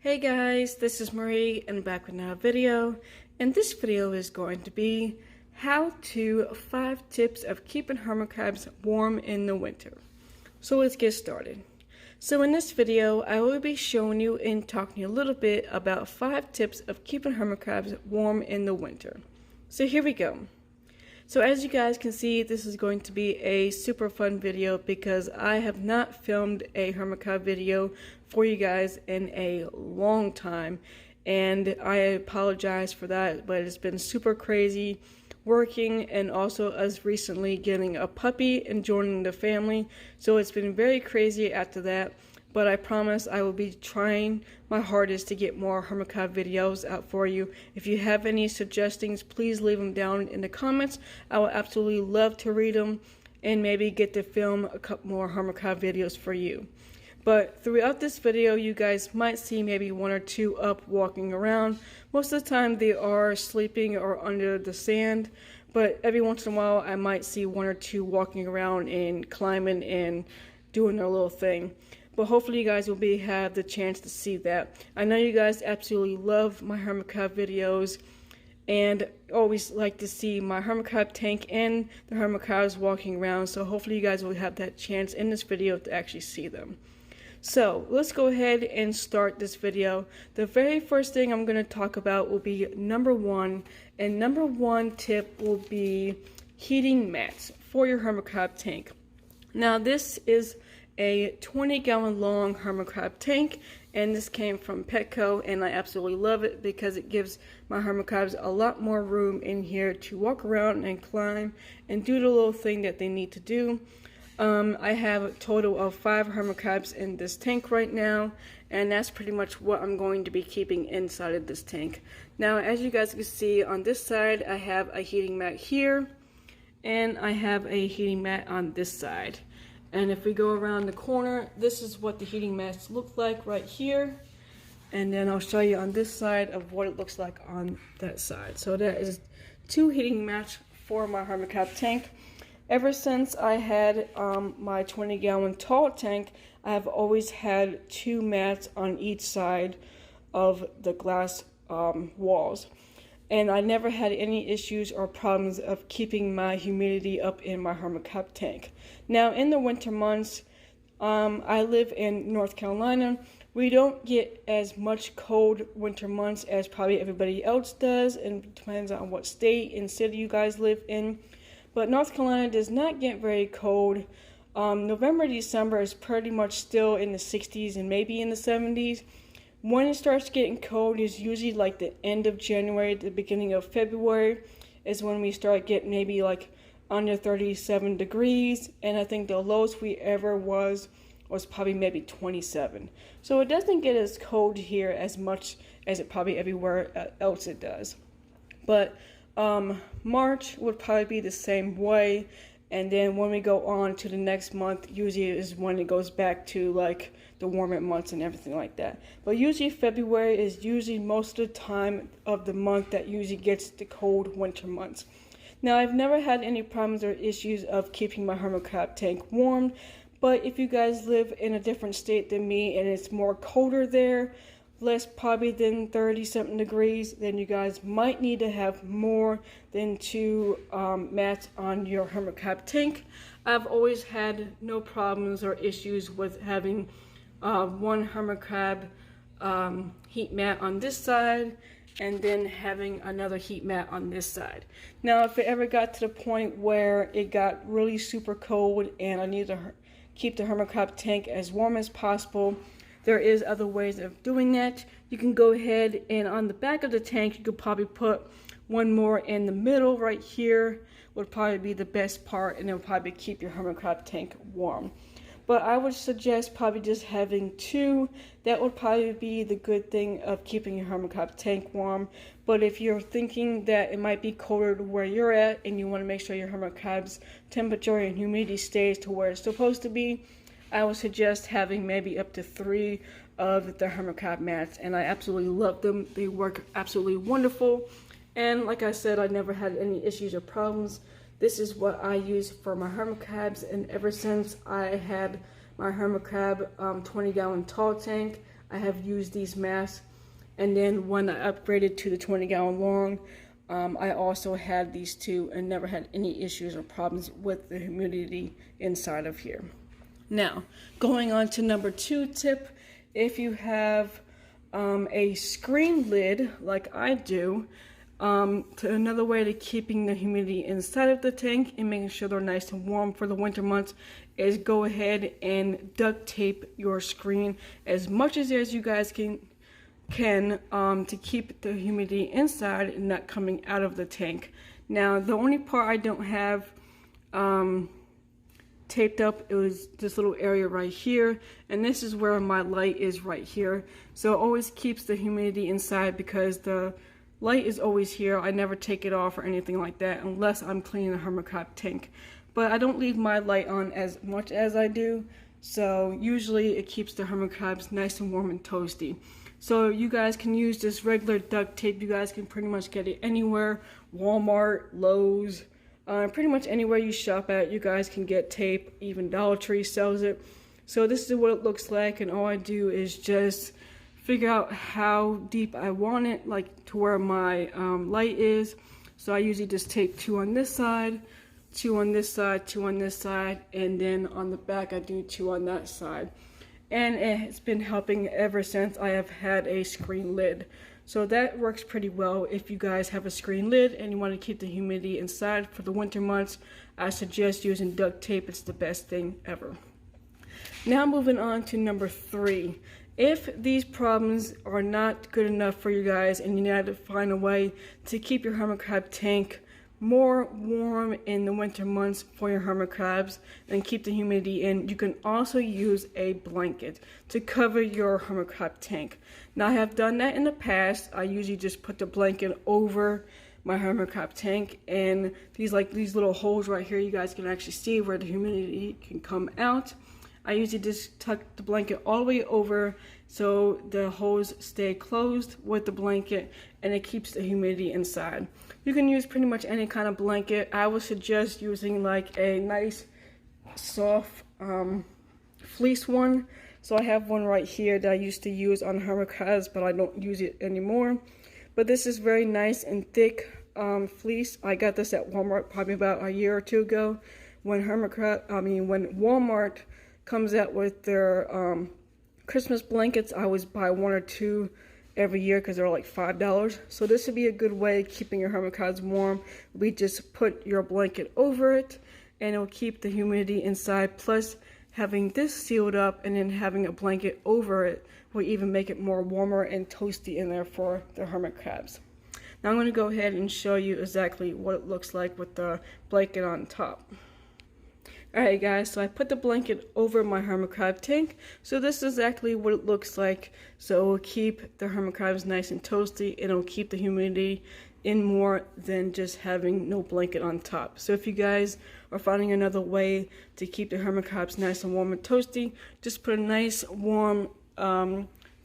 Hey guys, this is Marie and back with another video, and this video is going to be how to 5 tips of keeping hermit crabs warm in the winter. So let's get started. So in this video, I will be showing you and talking a little bit about 5 tips of keeping hermit crabs warm in the winter. So here we go. So as you guys can see, this is going to be a super fun video because I have not filmed a hermit crab video for you guys in a long time, and I apologize for that, but it's been super crazy working and also us recently getting a puppy and joining the family, so it's been very crazy after that. But I promise I will be trying my hardest to get more hermit crab videos out for you. If you have any suggestions, please leave them down in the comments. I will absolutely love to read them and maybe get to film a couple more hermit crab videos for you. But throughout this video, you guys might see maybe 1 or 2 up walking around. Most of the time they are sleeping or under the sand, but every once in a while I might see 1 or 2 walking around and climbing and doing their little thing. But hopefully you guys will have the chance to see that. I know you guys absolutely love my hermit crab videos and always like to see my hermit crab tank and the hermit crabs walking around. So hopefully you guys will have that chance in this video to actually see them. So let's go ahead and start this video. The very first thing I'm going to talk about will be number 1. And number 1 tip will be heating mats for your hermit crab tank. Now this is a 20-gallon long hermit crab tank, and this came from Petco, and I absolutely love it because it gives my hermit crabs a lot more room in here to walk around and climb and do the little thing that they need to do. I have a total of 5 hermit crabs in this tank right now, and that's pretty much what I'm going to be keeping inside of this tank. Now as you guys can see on this side, I have a heating mat here and I have a heating mat on this side. And if we go around the corner, this is what the heating mats look like right here. And then I'll show you on this side of what it looks like on that side. So that is 2 heating mats for my hermit crab tank. Ever since I had my 20-gallon tall tank, I have always had 2 mats on each side of the glass walls. And I never had any issues or problems of keeping my humidity up in my hermit crab tank. Now in the winter months, I live in North Carolina. We don't get as much cold winter months as probably everybody else does, and it depends on what state and city you guys live in. But North Carolina does not get very cold. November, December is pretty much still in the 60s and maybe in the 70s. When it starts getting cold is usually like the end of January, the beginning of February is when we start getting maybe like under 37 degrees. And I think the lowest we ever was probably maybe 27. So it doesn't get as cold here as much as it probably everywhere else it does. But March would probably be the same way. And then when we go on to the next month, usually is when it goes back to like the warmer months and everything like that. But usually February is usually most of the time of the month that usually gets the cold winter months. Now I've never had any problems or issues of keeping my hermit crab tank warm, but if you guys live in a different state than me and it's more colder there, less probably than 30-something degrees, then you guys might need to have more than 2 mats on your hermit crab tank. I've always had no problems or issues with having 1 hermit crab heat mat on this side and then having another heat mat on this side. Now if it ever got to the point where it got really super cold and I need to keep the hermit crab tank as warm as possible, there is other ways of doing that. You can go ahead and on the back of the tank, you could probably put 1 more in the middle right here, would probably be the best part, and it will probably keep your hermit crab tank warm. But I would suggest probably just having 2. That would probably be the good thing of keeping your hermit crab tank warm. But if you're thinking that it might be colder to where you're at and you want to make sure your hermit crab's temperature and humidity stays to where it's supposed to be, I would suggest having maybe up to 3 of the hermit crab mats, and I absolutely love them. They work absolutely wonderful, and like I said, I never had any issues or problems. This is what I use for my hermit crabs, and ever since I had my hermit crab 20-gallon tall tank, I have used these masks. And then when I upgraded to the 20-gallon long, I also had these two and never had any issues or problems with the humidity inside of here. Now, going on to number 2 tip, if you have a screen lid like I do, another way to keeping the humidity inside of the tank and making sure they're nice and warm for the winter months is go ahead and duct tape your screen as much as you guys can to keep the humidity inside and not coming out of the tank. Now, the only part I don't have taped up, it was this little area right here, and this is where my light is right here. So it always keeps the humidity inside because the light is always here. I never take it off or anything like that unless I'm cleaning the hermit crab tank. But I don't leave my light on as much as I do, so usually it keeps the hermit crabs nice and warm and toasty. So you guys can use this regular duct tape. You guys can pretty much get it anywhere, Walmart, Lowe's, pretty much anywhere you shop at, you guys can get tape. Even Dollar Tree sells it. So this is what it looks like, and all I do is just figure out how deep I want it, like to where my light is. So I usually just tape 2 on this side, 2 on this side, 2 on this side, and then on the back I do 2 on that side. And it's been helping ever since I have had a screen lid. So that works pretty well. If you guys have a screen lid and you want to keep the humidity inside for the winter months, I suggest using duct tape. It's the best thing ever. Now moving on to number 3. If these problems are not good enough for you guys and you need to find a way to keep your hermit crab tank more warm in the winter months for your hermit crabs and keep the humidity in, you can also use a blanket to cover your hermit crab tank. Now, I have done that in the past. I usually just put the blanket over my hermit crab tank, and these little holes right here, you guys can actually see where the humidity can come out. I usually just tuck the blanket all the way over so the holes stay closed with the blanket and it keeps the humidity inside. You can use pretty much any kind of blanket. I would suggest using like a nice soft fleece one. So I have one right here that I used to use on hermit crabs, but I don't use it anymore. But this is very nice and thick fleece. I got this at Walmart probably about a year or 2 ago when when Walmart comes out with their Christmas blankets. I always buy 1 or 2 every year because they're like $5. So this would be a good way of keeping your hermit crabs warm. We just put your blanket over it and it will keep the humidity inside. Plus having this sealed up and then having a blanket over it will even make it more warmer and toasty in there for the hermit crabs. Now I'm going to go ahead and show you exactly what it looks like with the blanket on top. Alright guys, so I put the blanket over my hermit crab tank. So this is exactly what it looks like. So it will keep the hermit crabs nice and toasty, and it will keep the humidity in more than just having no blanket on top. So if you guys are finding another way to keep the hermit crabs nice and warm and toasty, just put a nice warm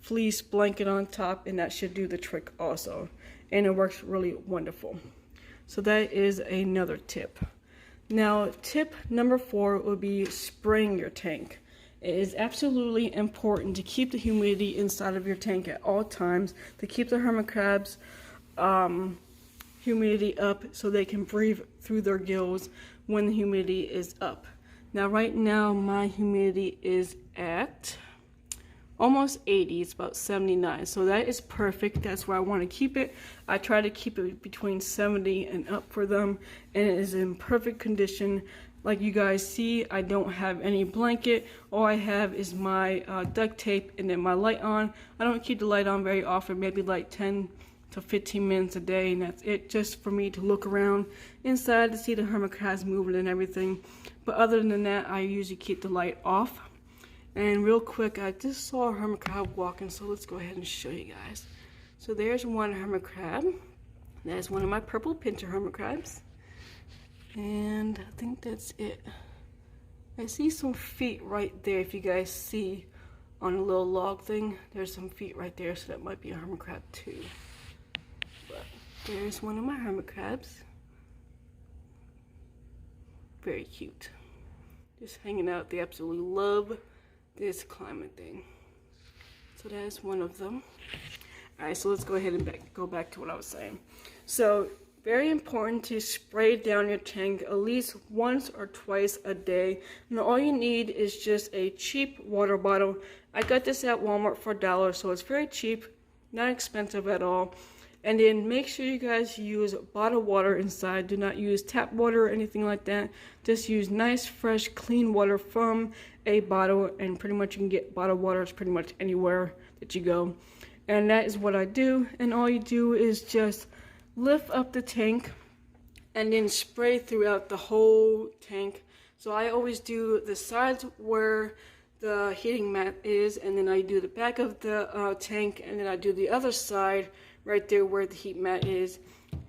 fleece blanket on top and that should do the trick also. And it works really wonderful. So that is another tip. Now, tip number 4 would be spraying your tank. It is absolutely important to keep the humidity inside of your tank at all times, to keep the hermit crabs humidity up so they can breathe through their gills when the humidity is up. Now, right now, my humidity is at almost 80. It's about 79. So that is perfect. That's where I want to keep it. I try to keep it between 70 and up for them, and it is in perfect condition. Like you guys see, I don't have any blanket. All I have is my duct tape and then my light on. I don't keep the light on very often, maybe like 10 to 15 minutes a day, and that's it, just for me to look around inside to see the hermit crabs moving and everything. But other than that, I usually keep the light off. And real quick, I just saw a hermit crab walking, so let's go ahead and show you guys. So there's one hermit crab. That's one of my purple pincher hermit crabs. And I think that's it. I see some feet right there. If you guys see on a little log thing, there's some feet right there, so that might be a hermit crab too. But there's one of my hermit crabs. Very cute. Just hanging out. They absolutely love this climate thing. So that is one of them. Alright, so let's go ahead and go back to what I was saying. So, very important to spray down your tank at least once or twice a day. And all you need is just a cheap water bottle. I got this at Walmart for $1, so it's very cheap, not expensive at all. And then make sure you guys use bottled water inside. Do not use tap water or anything like that. Just use nice, fresh, clean water from a bottle, and pretty much you can get bottled water pretty much anywhere that you go. And that is what I do. And all you do is just lift up the tank and then spray throughout the whole tank. So I always do the sides where the heating mat is, and then I do the back of the tank, and then I do the other side right there where the heat mat is.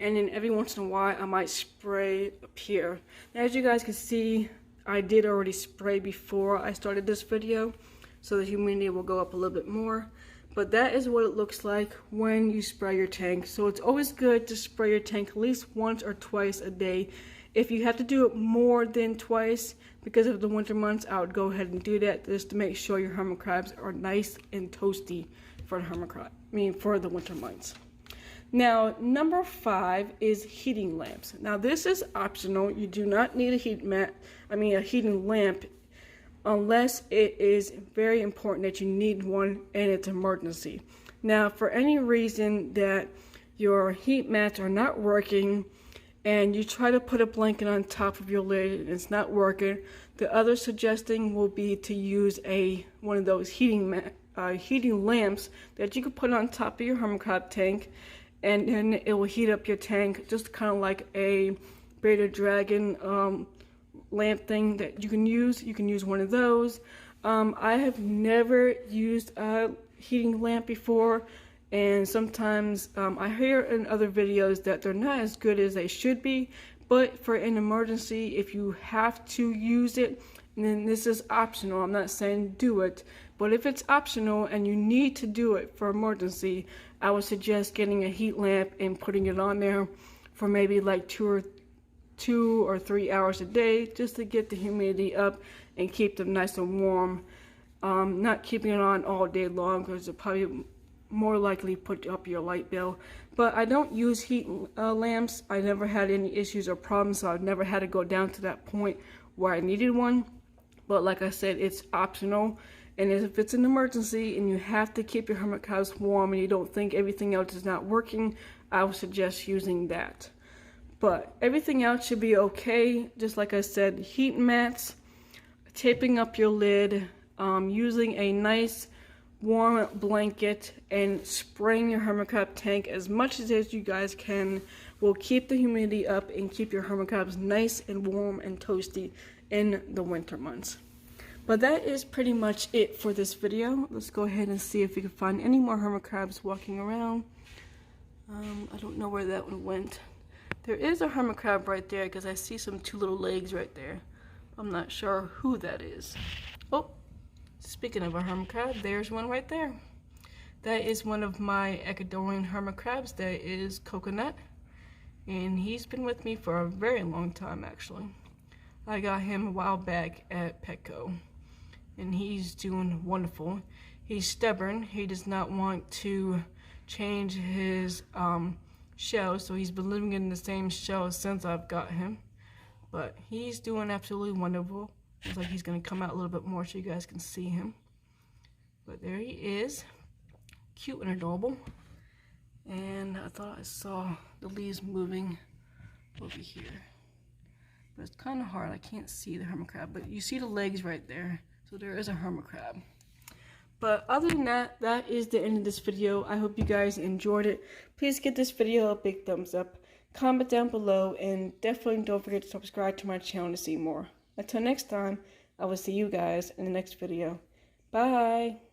And then every once in a while I might spray up here. Now, as you guys can see, I did already spray before I started this video, so the humidity will go up a little bit more. But that is what it looks like when you spray your tank. So it's always good to spray your tank at least once or twice a day. If you have to do it more than twice because of the winter months, I would go ahead and do that just to make sure your hermit crabs are nice and toasty for the for the winter months. Now, number 5 is heating lamps. Now, this is optional. You do not need a heating lamp unless it is very important that you need one and it's an emergency. Now, for any reason that your heat mats are not working and you try to put a blanket on top of your lid and it's not working, the other suggestion will be to use one of those heating lamps that you can put on top of your hermit crab tank, and then it will heat up your tank, just kind of like a bearded dragon lamp thing that you can use. You can use one of those. I have never used a heating lamp before, and sometimes I hear in other videos that they're not as good as they should be. But for an emergency, if you have to use it, then this is optional. I'm not saying do it, but if it's optional and you need to do it for emergency, I would suggest getting a heat lamp and putting it on there for maybe like 2 or 3 hours a day, just to get the humidity up and keep them nice and warm. Not keeping it on all day long, because it'll probably more likely put up your light bill. But I don't use heat lamps. I never had any issues or problems, so I've never had to go down to that point where I needed one. But like I said, it's optional. And if it's an emergency and you have to keep your hermit crabs warm and you don't think everything else is not working, I would suggest using that. But everything else should be okay. Just like I said, heat mats, taping up your lid, using a nice warm blanket, and spraying your hermit crab tank as much as you guys can will keep the humidity up and keep your hermit crabs nice and warm and toasty in the winter months. But that is pretty much it for this video. Let's go ahead and see if we can find any more hermit crabs walking around. I don't know where that one went. There is a hermit crab right there because I see some 2 little legs right there. I'm not sure who that is. Oh, speaking of a hermit crab, there's one right there. That is one of my Ecuadorian hermit crabs. That is Coconut. And he's been with me for a very long time, actually. I got him a while back at Petco. And he's doing wonderful. He's stubborn. He does not want to change his shell, so he's been living in the same shell since I've got him. But he's doing absolutely wonderful. Looks like he's going to come out a little bit more so you guys can see him. But there he is. Cute and adorable. And I thought I saw the leaves moving over here. But it's kind of hard. I can't see the hermit crab. But you see the legs right there. So there is a hermit crab. But other than that, that is the end of this video. I hope you guys enjoyed it. Please give this video a big thumbs up. Comment down below. And definitely don't forget to subscribe to my channel to see more. Until next time, I will see you guys in the next video. Bye.